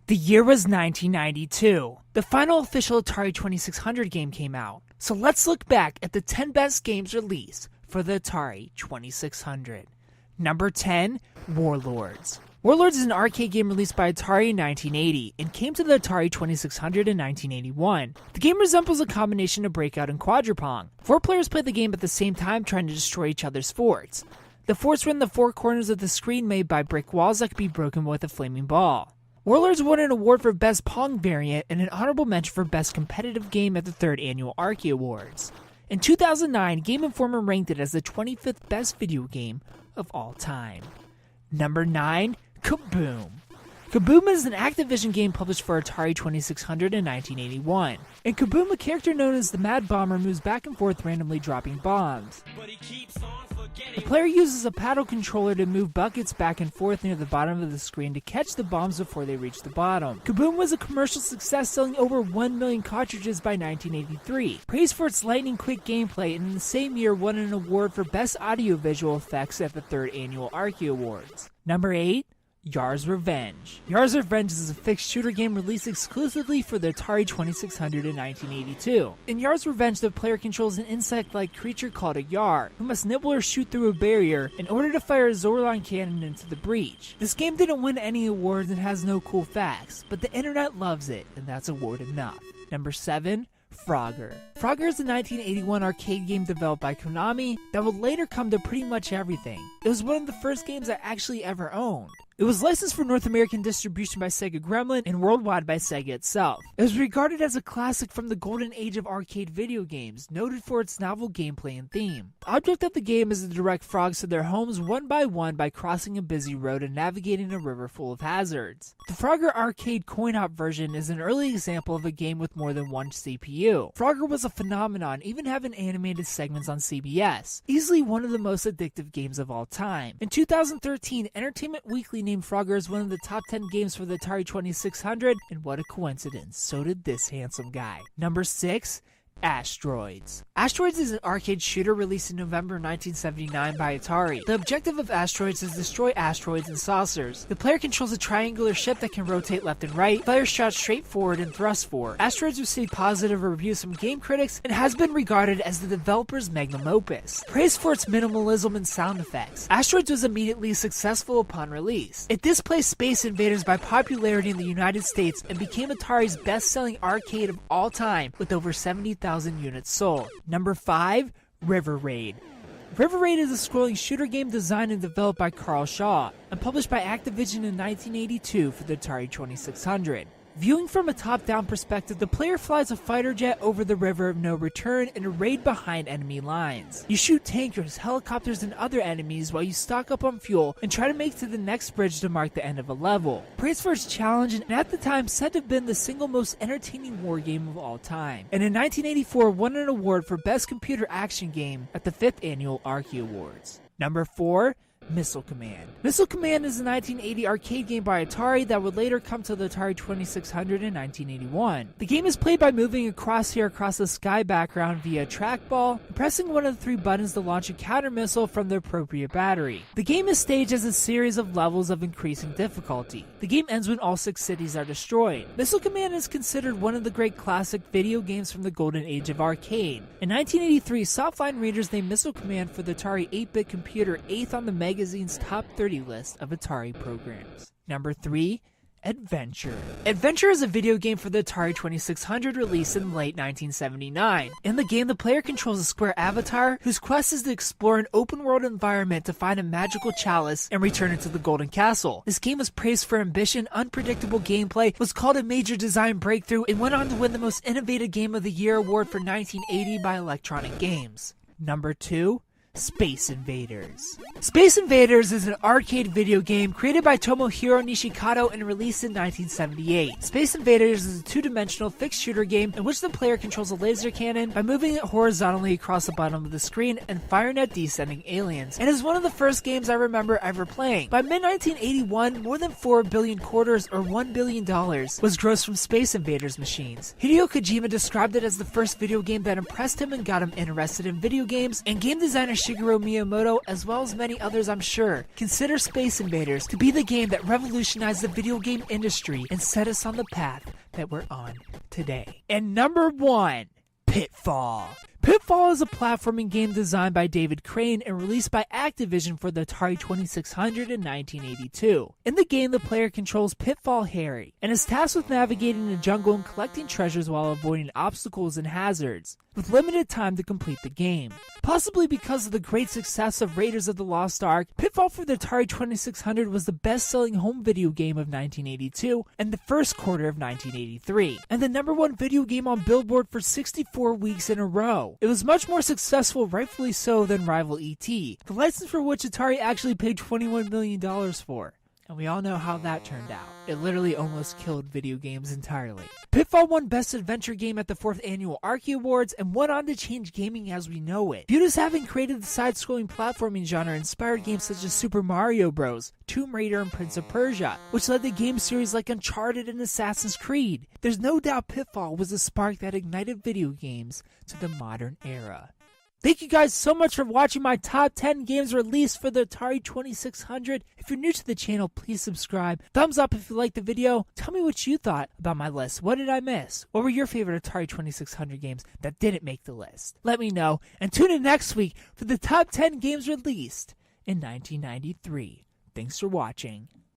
The year was 1992. The final official Atari 2600 game came out. So let's look back at the 10 best games released for the Atari 2600. Number 10, Warlords. Warlords is an arcade game released by Atari in 1980 and came to the Atari 2600 in 1981. The game resembles a combination of Breakout and Quadrupong. 4 players play the game at the same time trying to destroy each other's forts. The forts were in the 4 corners of the screen made by brick walls that could be broken with a flaming ball. Warlords won an award for Best Pong Variant and an honorable mention for Best Competitive Game at the 3rd Annual Arcade Awards. In 2009, Game Informer ranked it as the 25th best video game of all time. Number 9, Kaboom. Kaboom is an Activision game published for Atari 2600 in 1981. In Kaboom, a character known as the Mad Bomber moves back and forth randomly dropping bombs. The player uses a paddle controller to move buckets back and forth near the bottom of the screen to catch the bombs before they reach the bottom. Kaboom was a commercial success, selling over 1 million cartridges by 1983. Praised for its lightning-quick gameplay, and in the same year won an award for Best Audio-Visual Effects at the 3rd Annual Arcade Awards. Number 8, Yar's Revenge. Yar's Revenge is a fixed shooter game released exclusively for the Atari 2600 in 1982. In Yar's Revenge, the player controls an insect-like creature called a Yar, who must nibble or shoot through a barrier in order to fire a Zorlon cannon into the breach. This game didn't win any awards and has no cool facts, but the internet loves it, and that's award enough. Number 7, Frogger. Frogger is a 1981 arcade game developed by Konami that would later come to pretty much everything. It was one of the first games I actually ever owned. It was licensed for North American distribution by Sega Gremlin and worldwide by Sega itself. It was regarded as a classic from the golden age of arcade video games, noted for its novel gameplay and theme. The object of the game is to direct frogs to their homes one by crossing a busy road and navigating a river full of hazards. The Frogger arcade coin-op version is an early example of a game with more than one CPU. Frogger was a phenomenon, even having animated segments on CBS. Easily one of the most addictive games of all time. In 2013, Entertainment Weekly named Frogger as one of the top 10 games for the Atari 2600, and what a coincidence, so did this handsome guy. Number 6, Asteroids. Asteroids is an arcade shooter released in November 1979 by Atari. The objective of Asteroids is to destroy asteroids and saucers. The player controls a triangular ship that can rotate left and right, fire shots straight forward, and thrust forward. Asteroids received positive reviews from game critics and has been regarded as the developer's magnum opus. Praised for its minimalism and sound effects, Asteroids was immediately successful upon release. It displaced Space Invaders by popularity in the United States and became Atari's best-selling arcade of all time with over 70,000 units sold. Number 5, River Raid. River Raid is a scrolling shooter game designed and developed by Carl Shaw and published by Activision in 1982 for the Atari 2600. Viewing from a top-down perspective, the player flies a fighter jet over the river of no return in a raid behind enemy lines. You shoot tankers, helicopters, and other enemies while you stock up on fuel and try to make it to the next bridge to mark the end of a level. Praised for its challenge, and at the time said to have been the single most entertaining war game of all time. And in 1984 won an award for Best Computer Action Game at the 5th Annual Arcade Awards. Number 4, Missile Command. Missile Command is a 1980 arcade game by Atari that would later come to the Atari 2600 in 1981. The game is played by moving a crosshair across the sky background via a trackball and pressing one of the 3 buttons to launch a counter missile from the appropriate battery. The game is staged as a series of levels of increasing difficulty. The game ends when all 6 cities are destroyed. Missile Command is considered one of the great classic video games from the golden age of arcade. In 1983, Softline readers named Missile Command for the Atari 8-bit computer 8th on the magazine's top 30 list of Atari programs. Number 3, Adventure. Adventure is a video game for the Atari 2600 released in late 1979. In the game, the player controls a square avatar whose quest is to explore an open-world environment to find a magical chalice and return it to the Golden Castle. This game was praised for ambition, unpredictable gameplay, was called a major design breakthrough, and went on to win the Most Innovative Game of the Year award for 1980 by Electronic Games. Number 2, Space Invaders. Space Invaders is an arcade video game created by Tomohiro Nishikado and released in 1978. Space Invaders is a 2-dimensional fixed shooter game in which the player controls a laser cannon by moving it horizontally across the bottom of the screen and firing at descending aliens, and is one of the first games I remember ever playing. By mid-1981, more than 4 billion quarters or $1 billion was grossed from Space Invaders machines. Hideo Kojima described it as the first video game that impressed him and got him interested in video games, and game designer Shigeru Miyamoto, as well as many others I'm sure, consider Space Invaders to be the game that revolutionized the video game industry and set us on the path that we're on today. And number 1, Pitfall. Pitfall is a platforming game designed by David Crane and released by Activision for the Atari 2600 in 1982. In the game, the player controls Pitfall Harry and is tasked with navigating the jungle and collecting treasures while avoiding obstacles and hazards, with limited time to complete the game. Possibly because of the great success of Raiders of the Lost Ark, Pitfall for the Atari 2600 was the best-selling home video game of 1982 and the first quarter of 1983, and the #1 video game on Billboard for 64 weeks in a row. It was much more successful, rightfully so, than rival E.T., the license for which Atari actually paid $21 million for. And we all know how that turned out. It literally almost killed video games entirely. Pitfall won Best Adventure Game at the 4th Annual Archie Awards and went on to change gaming as we know it, viewed as having created the side-scrolling platforming genre inspired games such as Super Mario Bros., Tomb Raider, and Prince of Persia, which led to game series like Uncharted and Assassin's Creed. There's no doubt Pitfall was the spark that ignited video games to the modern era. Thank you guys so much for watching my top 10 games released for the Atari 2600. If you're new to the channel, please subscribe. Thumbs up if you liked the video. Tell me what you thought about my list. What did I miss? What were your favorite Atari 2600 games that didn't make the list? Let me know. And tune in next week for the top 10 games released in 1993. Thanks for watching.